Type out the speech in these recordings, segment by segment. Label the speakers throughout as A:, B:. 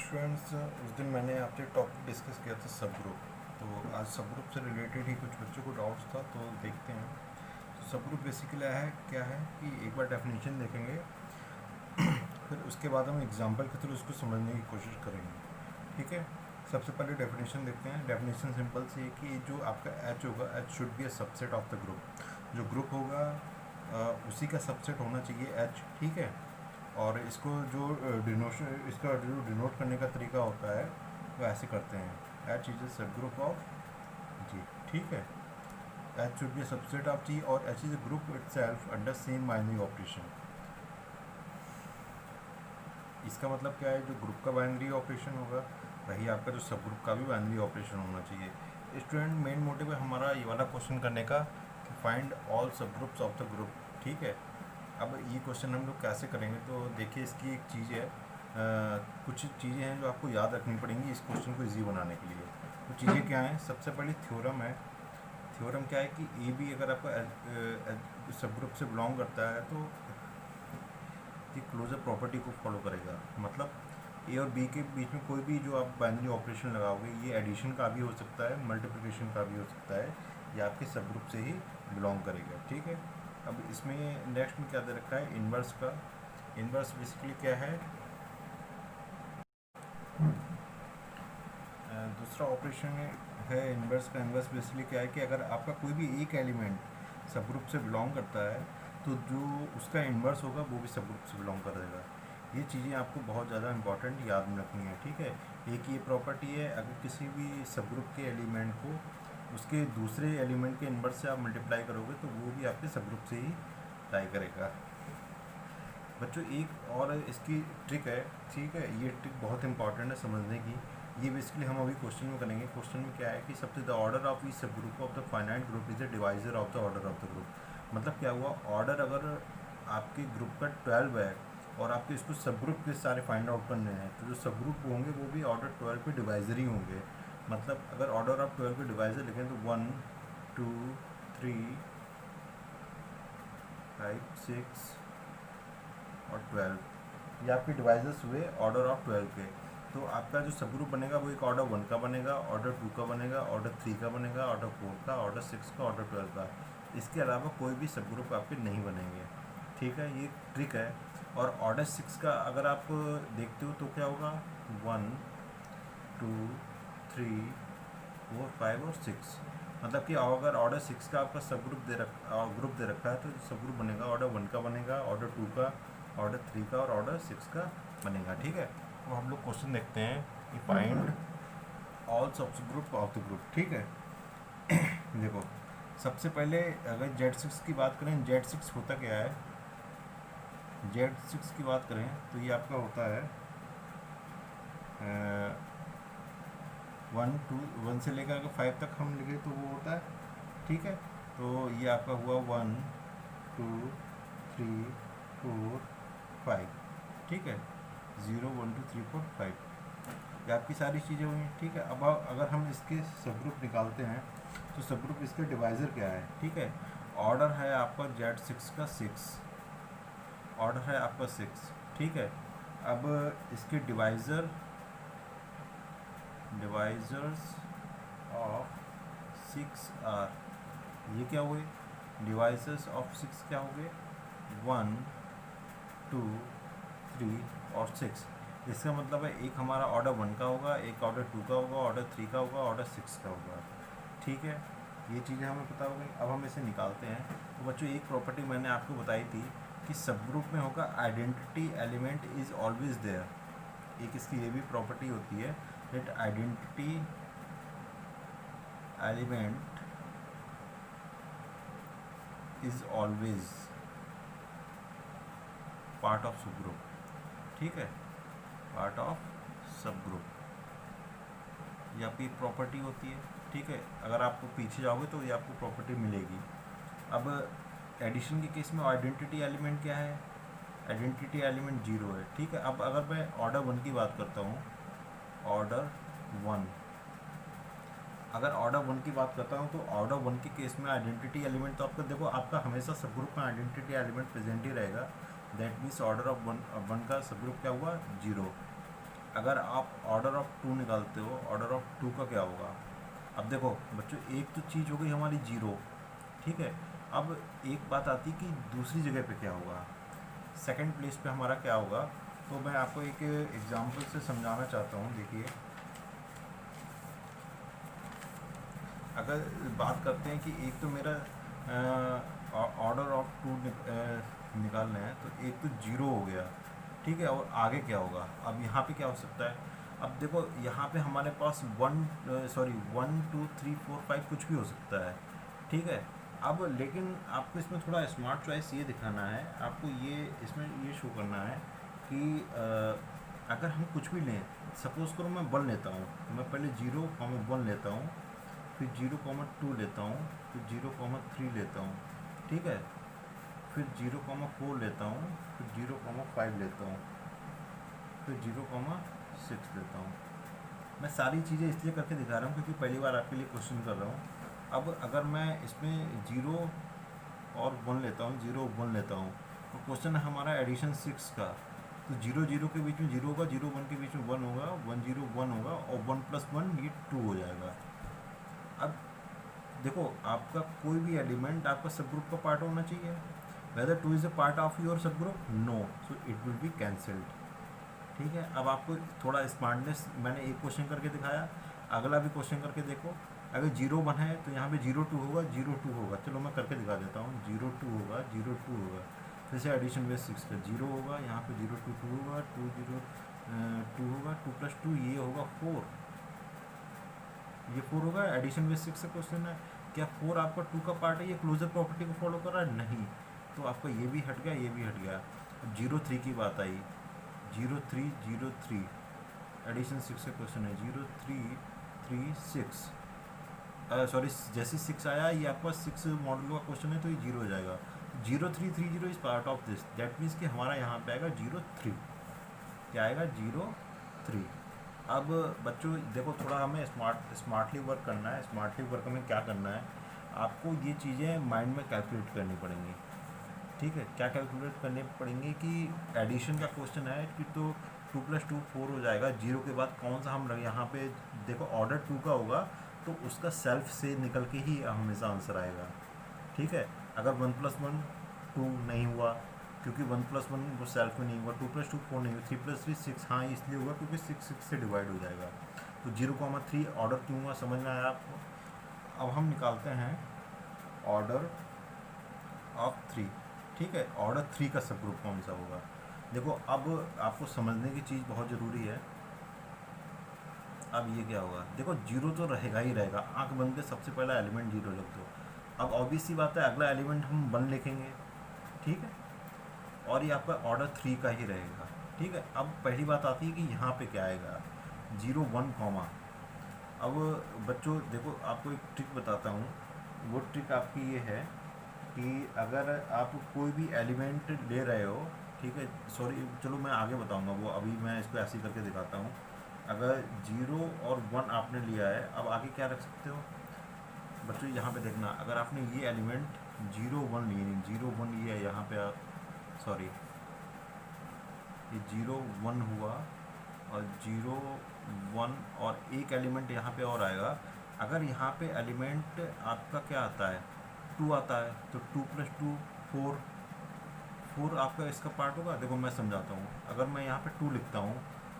A: Students, उस दिन मैंने आपसे टॉपिक डिस्कस किया था सब ग्रुप। तो आज सब ग्रुप से रिलेटेड ही कुछ बच्चों को डाउट्स था, तो देखते हैं। तो सब ग्रुप बेसिकली क्या है कि एक बार डेफिनेशन देखेंगे, फिर उसके बाद हम एग्जांपल के थ्रू उसको समझने की कोशिश करेंगे। ठीक है, सबसे पहले डेफिनेशन देखते हैं। डेफिनेशन सिंपल सी है कि जो आपका एच होगा, H should be a subset of the group. जो ग्रुप होगा उसी का सबसेट होना चाहिए एच। ठीक है, और इसको जो इसका जो डिनोट करने का तरीका होता है वो ऐसे करते हैं, एच इज ए सब ग्रुप ऑफ जी। ठीक है, H should be subset of G और H is a group itself under same binary operation. इसका मतलब क्या है, जो ग्रुप का बाइनरी ऑपरेशन होगा वही आपका जो सब ग्रुप का भी बाइनरी ऑपरेशन होना चाहिए। स्टूडेंट, मेन मोटिव है हमारा ये वाला क्वेश्चन करने का कि फाइंड ऑल सब ग्रुप्स ऑफ द ग्रुप। ठीक है, अब ये क्वेश्चन हम लोग कैसे करेंगे, तो देखिए इसकी एक चीज़ है, कुछ चीज़ें हैं जो आपको याद रखनी पड़ेंगी इस क्वेश्चन को इजी बनाने के लिए। वो चीज़ें क्या हैं? सबसे पहले थ्योरम है। थ्योरम क्या है कि ए बी अगर आपका सब ग्रुप से बिलोंग करता है तो ये क्लोजर प्रॉपर्टी को फॉलो करेगा। मतलब ए और बी के बीच में कोई भी जो आप बाइनरी ऑपरेशन लगाओगे, ये एडिशन का भी हो सकता है, मल्टीप्लिकेशन का भी हो सकता है, ये आपके सब ग्रुप से ही बिलोंग करेगा। ठीक है, अब इसमें नेक्स्ट में क्या दे रखा है, इन्वर्स का। इन्वर्स बेसिकली क्या है, दूसरा ऑपरेशन है इन्वर्स का। इन्वर्स बेसिकली क्या है कि अगर आपका कोई भी एक एलिमेंट सब ग्रुप से बिलोंग करता है तो जो उसका इन्वर्स होगा वो भी सब ग्रुप से बिलोंग करेगा। ये चीज़ें आपको बहुत ज़्यादा इंपॉर्टेंट याद में रखनी है। ठीक है, एक ये प्रॉपर्टी है, अगर किसी भी सब ग्रुप के एलिमेंट को उसके दूसरे एलिमेंट के इन्वर्स से आप मल्टीप्लाई करोगे तो वो भी आपके सब ग्रुप से ही लाई करेगा। बच्चों, एक और इसकी ट्रिक है। ठीक है, ये ट्रिक बहुत इंपॉर्टेंट है समझने की। ये बेसिकली हम अभी क्वेश्चन में करेंगे। क्वेश्चन में क्या है कि सबसे द ऑर्डर ऑफ ई सब group of the finite group is the divisor of the order of the group. मतलब क्या हुआ, ऑर्डर अगर आपके ग्रुप का 12 है और आपके इसको सब ग्रुप के सारे फाइंड आउट करने हैं, तो जो सब ग्रुप होंगे वो भी ऑर्डर 12 पे डिवाइजर ही होंगे। मतलब अगर ऑर्डर ऑफ 12 पे डिवाइजर लिखें तो 1 2 3 5 6 और 12, ये आपके डिवाइजर्स हुए ऑर्डर ऑफ 12 के। तो आपका जो सब ग्रुप बनेगा वो एक ऑर्डर 1 का बनेगा, ऑर्डर 2 का बनेगा, ऑर्डर 3 का बनेगा, ऑर्डर 4 का, ऑर्डर 6 का, ऑर्डर 12 का। इसके अलावा कोई भी सब ग्रुप आपके नहीं बनेंगे। ठीक है, ये ट्रिक है। और ऑर्डर 6 का अगर आप देखते हो तो क्या होगा, 1 2 3 4 5 और 6। मतलब कि अगर ऑर्डर 6 का आपका सब ग्रुप दे रखा है तो सब ग्रुप बनेगा ऑर्डर 1 का बनेगा, ऑर्डर 2 का, ऑर्डर 3 का और ऑर्डर 6 का बनेगा। ठीक है, तो हम लोग क्वेश्चन देखते हैं कि फाइंड ऑल सब ग्रुप ऑफ द ग्रुप। ठीक है, देखो सबसे पहले अगर Z6 की बात करें, Z6 होता क्या है, Z6 की बात करें तो ये आपका होता है 1 से लेकर अगर 5 तक हम लिखे तो वो होता है। ठीक है, तो ये आपका हुआ 1 2 3 4 5। ठीक है, 0 1 2 3 4 5, ये आपकी सारी चीज़ें हुई। ठीक है, अब अगर हम इसके सब ग्रुप निकालते हैं तो सब ग्रुप इसके डिवाइज़र क्या है। ठीक है, ऑर्डर है आपका Z6 का 6, ऑर्डर है आपका 6। ठीक है, अब इसके डिवाइज़र्स ऑफ 6 आर, ये क्या हुए, डिवाइसेस ऑफ 6 क्या हो गए, 1 2 3 और 6। इसका मतलब है एक हमारा ऑर्डर 1 का होगा, एक ऑर्डर 2 का होगा, ऑर्डर 3 का होगा, ऑर्डर 6 का होगा। ठीक है, ये चीज़ें हमें पता हो गई। अब हम इसे निकालते हैं। तो बच्चों, एक प्रॉपर्टी मैंने आपको बताई थी कि सब ग्रुप में होगा identity element is always there. एक इसकी ये भी प्रॉपर्टी होती है that identity element is always part of subgroup. ठीक है, पार्ट ऑफ सब ग्रुप, ये आपकी एक प्रॉपर्टी होती है। ठीक है, अगर आप पीछे जाओगे तो ये आपको प्रॉपर्टी मिलेगी। अब एडिशन के केस में आइडेंटिटी एलिमेंट क्या है, आइडेंटिटी एलिमेंट 0 है। ठीक है, अब अगर मैं ऑर्डर 1 की बात करता हूँ, ऑर्डर 1, अगर ऑर्डर 1 की बात करता हूँ तो ऑर्डर 1 के केस में आइडेंटिटी एलिमेंट तो आपका देखो, आपका हमेशा सब ग्रुप में आइडेंटिटी एलिमेंट प्रेजेंट ही रहेगा। दैट मीन्स ऑर्डर ऑफ 1 का सब ग्रुप क्या हुआ, 0। अगर आप ऑर्डर ऑफ 2 निकालते हो, ऑर्डर ऑफ 2 का क्या होगा? अब देखो बच्चों, एक तो चीज़ हो गई हमारी जीरो, ठीक है। अब एक बात आती है कि दूसरी जगह पे क्या होगा, सेकंड प्लेस पे हमारा क्या होगा। तो मैं आपको एक एग्जांपल से समझाना चाहता हूँ। देखिए, अगर बात करते हैं कि एक तो मेरा ऑर्डर ऑफ 2 निकालना है, तो एक तो जीरो हो गया, ठीक है। और आगे क्या होगा? अब यहाँ पे क्या हो सकता है? अब देखो यहाँ पे हमारे पास 1 2 3 4 5 कुछ भी हो सकता है, ठीक है। अब लेकिन आपको इसमें थोड़ा स्मार्ट चॉइस ये दिखाना है, आपको ये इसमें ये शो करना है कि अगर हम कुछ भी लें, सपोज़ करो मैं 1 लेता हूँ, तो मैं पहले 0, 1 लेता हूँ, फिर 0, 2 लेता हूँ, फिर 0, 3 लेता हूँ, ठीक है। फिर 0, 4 लेता हूँ, फिर 0, 5 लेता हूँ, फिर 0, 6 लेता हूँ। मैं सारी चीज़ें इसलिए करके दिखा रहा हूँ क्योंकि पहली बार आपके लिए क्वेश्चन कर रहा हूँ। अब अगर मैं इसमें 0 और 1 लेता हूँ, 0, 1 लेता हूँ, तो क्वेश्चन है हमारा एडिशन 6 का। तो 0, 0 के बीच में 0 होगा, 0, 1 के बीच में 1 होगा, 1, 0, 1 होगा, और 1+1 ये 2 हो जाएगा। अब देखो, आपका कोई भी एलिमेंट आपका सब ग्रुप का पार्ट होना चाहिए। Whether 2 is a part of your subgroup, no, so it will be cancelled, ठीक है। अब आपको थोड़ा स्मार्टनेस, मैंने एक क्वेश्चन करके दिखाया, अगला भी क्वेश्चन करके देखो। अगर 0, 1 है तो यहाँ पे 0, 2 होगा, 0, 2 होगा। चलो मैं करके दिखा देता हूँ। 0, 2 होगा, 0, 2 होगा, फिर से एडिशन बेस 6 का 0 होगा, यहाँ पे 0, 2 होगा, 2 होगा, 2+2 ये होगा 4, ये 4 होगा। एडिशन बेस 6 का क्वेश्चन है, क्या 4 आपका 2 का पार्ट है? ये क्लोजर प्रॉपर्टी को फॉलो कर रहा है? नहीं, तो आपका ये भी हट गया, ये भी हट गया। अब 0, 3 की बात आई, 0, 3, 0, 3 एडिशन 6 का क्वेश्चन है। 0, 3, 3, 6, सॉरी, जैसे 6 आया, ये आपका 6 मॉडल का क्वेश्चन है, तो ये 0 हो जाएगा। 0, 3, 3, 0 is part of this, that means कि हमारा यहाँ पे आएगा 0, 3, क्या आएगा? 0, 3। अब बच्चों देखो, थोड़ा हमें स्मार्टली वर्क करना है। स्मार्टली वर्क में क्या करना है, आपको ये चीज़ें माइंड में कैलकुलेट करनी पड़ेंगी, ठीक है। क्या कैलकुलेट करने पड़ेंगे कि एडिशन का क्वेश्चन है कि तो 2+2 4 हो जाएगा। 0 के बाद कौन सा हम यहाँ पे देखो, ऑर्डर 2 का होगा तो उसका सेल्फ से निकल के ही हमेशा आंसर आएगा, ठीक है। अगर 1+1 2 नहीं हुआ, क्योंकि 1+1 वो सेल्फ में नहीं हुआ, 2+2 4 नहीं हुआ, 3+3 6, हाँ इसलिए हुआ क्योंकि 6 6 से डिवाइड हो जाएगा। तो 0, 3 ऑर्डर क्यों हुआ, समझ में आया आपको? अब हम निकालते हैं ऑर्डर ऑफ 3, ठीक है। ऑर्डर 3 का सब ग्रुप कौन सा होगा? देखो, अब आपको समझने की चीज़ बहुत ज़रूरी है। अब ये क्या होगा, देखो 0 तो रहेगा ही रहेगा, आंख बंद के सबसे पहला एलिमेंट 0 लिख दो। अब ऑब्वियस सी बात है, अगला एलिमेंट हम 1 लिखेंगे, ठीक है, और ये आपका ऑर्डर 3 का ही रहेगा, ठीक है। अब पहली बात आती है कि यहाँ पे क्या आएगा, 0, 1, कॉमा। अब बच्चों देखो, आपको एक ट्रिक बताता हूँ। वो ट्रिक आपकी ये है कि अगर आप कोई भी एलिमेंट ले रहे हो, ठीक है, सॉरी चलो मैं आगे बताऊंगा वो, अभी मैं इसको ऐसे ही करके दिखाता हूँ। अगर 0 और 1 आपने लिया है, अब आगे क्या रख सकते हो बच्चों, यहाँ पे देखना। अगर आपने ये एलिमेंट 0, 1 लिए, 0, 1 लिया है यहाँ पे, सॉरी ये 0, 1 हुआ, और 0, 1 और एक एलिमेंट यहाँ पे और आएगा। अगर यहाँ पे एलिमेंट आपका क्या आता है, 2 आता है, तो 2+2 4, 4 आपका इसका पार्ट होगा। देखो मैं समझाता हूँ, अगर मैं यहाँ पे 2 लिखता हूँ,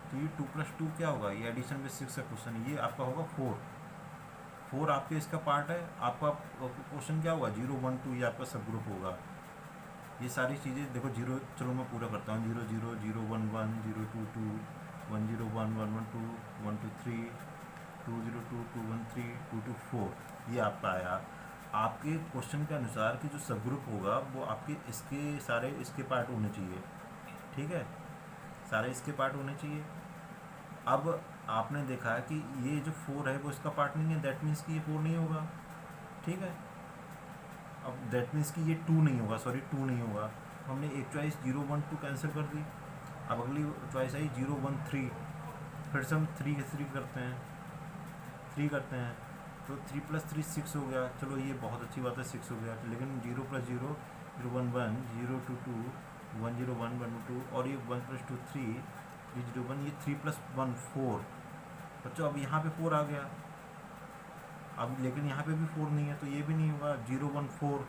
A: तो ये 2+2 क्या होगा, ये एडिशन में 6 का क्वेश्चन है, ये आपका होगा 4 आपके इसका पार्ट है। आपका क्वेश्चन क्या होगा, 0, 1, 2, ये आपका सब ग्रुप होगा। ये सारी चीज़ें देखो, 0, चलो मैं पूरा करता हूँ, 0, 0, 0, 1, 1, 0, 2, 2, 1, 0, 1, 1, 1, 2, 1, 2, 3, 2, 0, 2, 2, 1, 3, 2, 2, 4, ये आपका आया। आपके क्वेश्चन के अनुसार कि जो सब ग्रुप होगा वो आपके इसके सारे इसके पार्ट होने चाहिए, ठीक है, सारे इसके पार्ट होने चाहिए। अब आपने देखा है कि ये जो 4 है वो इसका पार्ट नहीं है, दैट मीन्स कि ये 4 नहीं होगा, ठीक है। अब दैट मीन्स कि ये 2 नहीं होगा, सॉरी 2 नहीं होगा। हमने एक चॉइस 0, 1, 2 कैंसिल कर दी। अब अगली चॉइस आई 0, 1, 3, फिर से हम 3 करते हैं, 3 करते हैं, तो 3+3 6 हो गया। चलो ये बहुत अच्छी बात है, 6 हो गया। लेकिन 0+0 0, 1, 1, 0, 2, 2, 1, 0, 1, 1, 2, और ये 1+2 3, 3 ये 3 + 1 4। बच्चों अब यहाँ पे 4 आ गया, अब लेकिन यहाँ पे भी 4 नहीं है तो ये भी नहीं होगा, 0 1 4।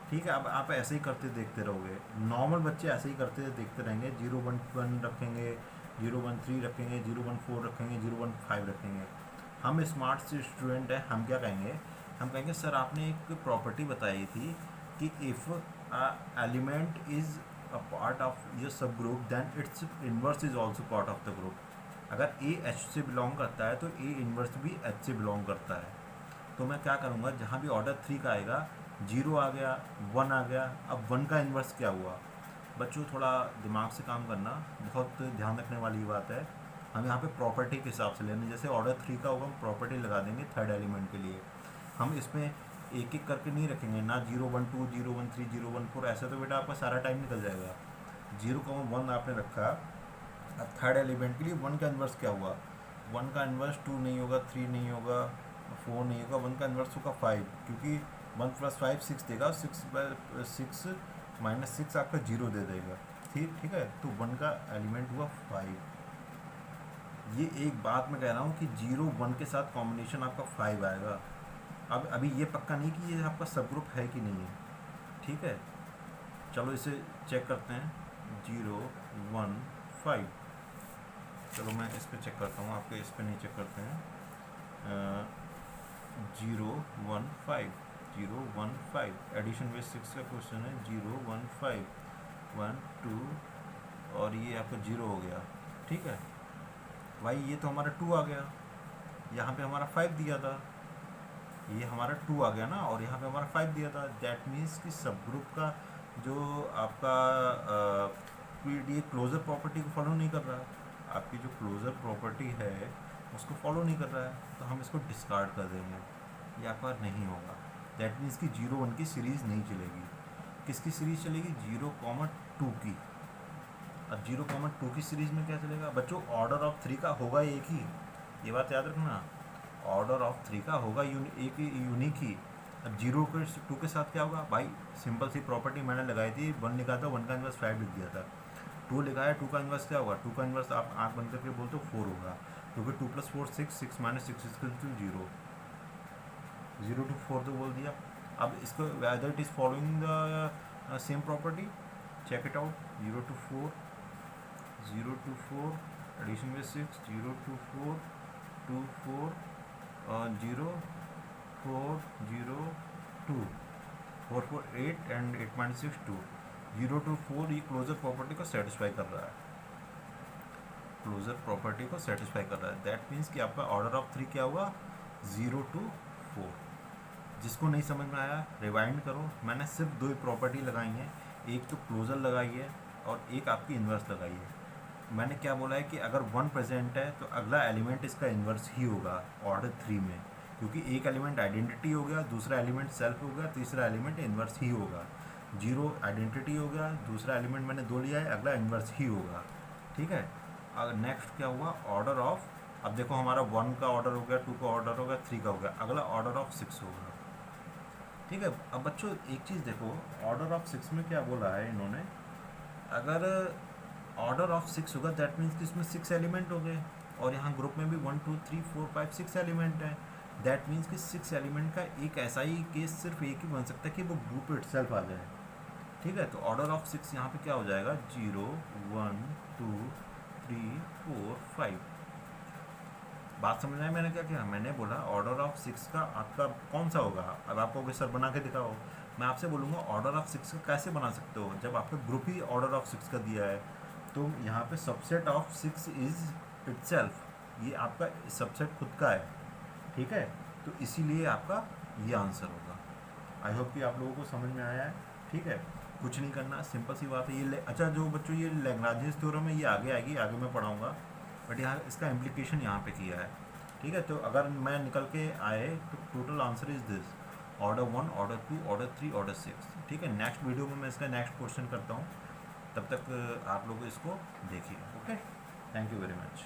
A: ठीक है, अब आप ऐसे ही करते देखते रहोगे, नॉर्मल बच्चे ऐसे ही करते देखते रहेंगे, 0 1 1 रखेंगे, 0 1 3 रखेंगे, 0 1 4 रखेंगे, 0 1 5 रखेंगे। हम स्मार्ट से स्टूडेंट हैं, हम क्या कहेंगे, हम कहेंगे सर आपने एक प्रॉपर्टी बताई थी कि if element is a part of your subgroup then its inverse is also part of the group. अगर ए एच से बिलोंग करता है तो ए इन्वर्स भी एच से बिलोंग करता है। तो मैं क्या करूँगा, जहाँ भी ऑर्डर 3 का आएगा, 0 आ गया, 1 आ गया, अब 1 का इन्वर्स क्या हुआ। बच्चों थोड़ा दिमाग से काम करना, बहुत ध्यान रखने वाली बात है। हम यहाँ पे प्रॉपर्टी के हिसाब से लेने, जैसे ऑर्डर 3 का होगा हम प्रॉपर्टी लगा देंगे थर्ड एलिमेंट के लिए। हम इसमें एक एक करके नहीं रखेंगे ना, 0 1 2 0 1 3 0 1 4, ऐसा तो बेटा आपका सारा टाइम निकल जाएगा। 0, 1 आपने रखा, अब थर्ड एलिमेंट के लिए 1 का इन्वर्स क्या हुआ, 1 का इन्वर्स 2 नहीं होगा, 3 नहीं होगा, 4 नहीं होगा, 1 का इन्वर्स होगा 5, क्योंकि 1 + 5 6 देगा, 6 - 6 आपका 0 दे देगा। ठीक है, तो 1 का एलिमेंट हुआ 5। ये एक बात मैं कह रहा हूँ कि 0 1 के साथ कॉम्बिनेशन आपका 5 आएगा। अब अभी ये पक्का नहीं कि ये आपका सब ग्रुप है कि नहीं है। ठीक है, चलो इसे चेक करते हैं, 0 1 5। चलो मैं इस पर चेक करता हूँ, आपके इस पर नहीं चेक करते हैं। 0 1 5 0 1 5 एडिशन बेस 6 का क्वेश्चन है। 0 1 5 1 2 और ये आपका 0 हो गया। ठीक है भाई, ये तो हमारा 2 आ गया, यहाँ पे हमारा 5 दिया था, ये हमारा 2 आ गया ना, और यहाँ पे हमारा 5 दिया था। दैट मीन्स कि सब ग्रुप का जो आपका ये क्लोजर प्रॉपर्टी को फॉलो नहीं कर रहा है, आपकी जो क्लोजर प्रॉपर्टी है उसको फॉलो नहीं कर रहा है, तो हम इसको डिस्कार्ड कर देंगे, ये आपका नहीं होगा। दैट मीन्स कि 0 1 की सीरीज़ नहीं चलेगी। किसकी सीरीज़ चलेगी, 0 2 की। अब 0 2 की सीरीज़ में क्या चलेगा बच्चों, ऑर्डर ऑफ 3 का होगा एक ही, ये बात याद रखना, ऑर्डर ऑफ 3 का होगा एक यूनिक ही। अब 0 के 2 के साथ क्या होगा भाई, सिंपल सी प्रॉपर्टी मैंने लगाई थी, 1 लिखा था, 1 का इन्वर्स 5 लिख दिया था, 2 लिखा है, 2 का इन्वर्स क्या होगा, 2 का इन्वर्स आप आँख बंद करके बोलते हो 4 होगा, क्योंकि 2 + 4 6 6 - 6 = 0, 0 to 4 तो बोल दिया। अब इसको whether it is following the same property, check it out. 0 to 4 addition में 6, 0 to 4 2 4 0 4 0 2 4 4 8 एंड 8 - 6 2। 0 to 4 ये क्लोजर प्रॉपर्टी को सेटिस्फाई कर रहा है, क्लोजर प्रॉपर्टी को सेटिस्फाई कर रहा है। दैट मीन्स कि आपका ऑर्डर ऑफ 3 क्या हुआ, 0 to 4। जिसको नहीं समझ में आया रिवाइंड करो, मैंने सिर्फ 2 प्रॉपर्टी लगाई हैं, एक तो क्लोजर लगाई है और एक आपकी इन्वर्स लगाई है। मैंने क्या बोला है कि अगर 1 प्रेजेंट है तो अगला एलिमेंट इसका इन्वर्स ही होगा ऑर्डर 3 में, क्योंकि एक एलिमेंट आइडेंटिटी हो गया, दूसरा एलिमेंट सेल्फ हो गया, तीसरा एलिमेंट इन्वर्स ही होगा। 0 आइडेंटिटी हो गया, दूसरा एलिमेंट मैंने 2 लिया है, अगला इन्वर्स ही होगा। ठीक है, अगर नेक्स्ट क्या हुआ, ऑर्डर ऑफ, अब देखो हमारा 1 का ऑर्डर हो गया, 2 का ऑर्डर हो गया, 3 का हो गया, अगला ऑर्डर ऑफ 6 होगा। ठीक है, अब बच्चों एक चीज़ देखो, ऑर्डर ऑफ 6 में क्या बोला है इन्होंने, अगर ऑर्डर ऑफ 6 होगा दैट मीन्स कि इसमें 6 एलिमेंट हो गए, और यहाँ ग्रुप में भी 1 2 3 4 5 6 एलिमेंट हैं। दैट मीन्स कि 6 एलिमेंट का एक ऐसा ही केस सिर्फ एक ही बन सकता है कि वो ग्रुप इटसेल्फ आ जाए। ठीक है, तो ऑर्डर ऑफ 6 यहाँ पे क्या हो जाएगा, 0 1 2 3 4 5। बात समझ आए मैंने क्या किया, मैंने बोला ऑर्डर ऑफ 6 का आपका कौन सा होगा। अब आपको कोई सर बना के दिखाओ, मैं आपसे बोलूँगा ऑर्डर ऑफ 6 का कैसे बना सकते हो, जब आपका ग्रुप ही ऑर्डर ऑफ 6 का दिया है, तो यहाँ पे सबसेट ऑफ 6 इज़ इटसेल्फ, ये आपका सबसेट खुद का है। ठीक है, तो इसीलिए आपका ये आंसर होगा। आई होप कि आप लोगों को समझ में आया है। ठीक है, कुछ नहीं करना, सिंपल सी बात है ये। अच्छा जो बच्चों ये लैग्रांजेस थ्योरम है ये आगे आएगी, आगे मैं पढ़ाऊँगा, बट यहाँ इसका इम्प्लीकेशन यहाँ पे किया है। ठीक है, तो अगर मैं निकल के आए तो total answer is this, order 1 order 2 order 3 order 6। ठीक है, नेक्स्ट वीडियो में मैं इसका नेक्स्ट क्वेश्चन करता हूँ, तब तक आप लोग इसको देखिए। Okay, thank you very much.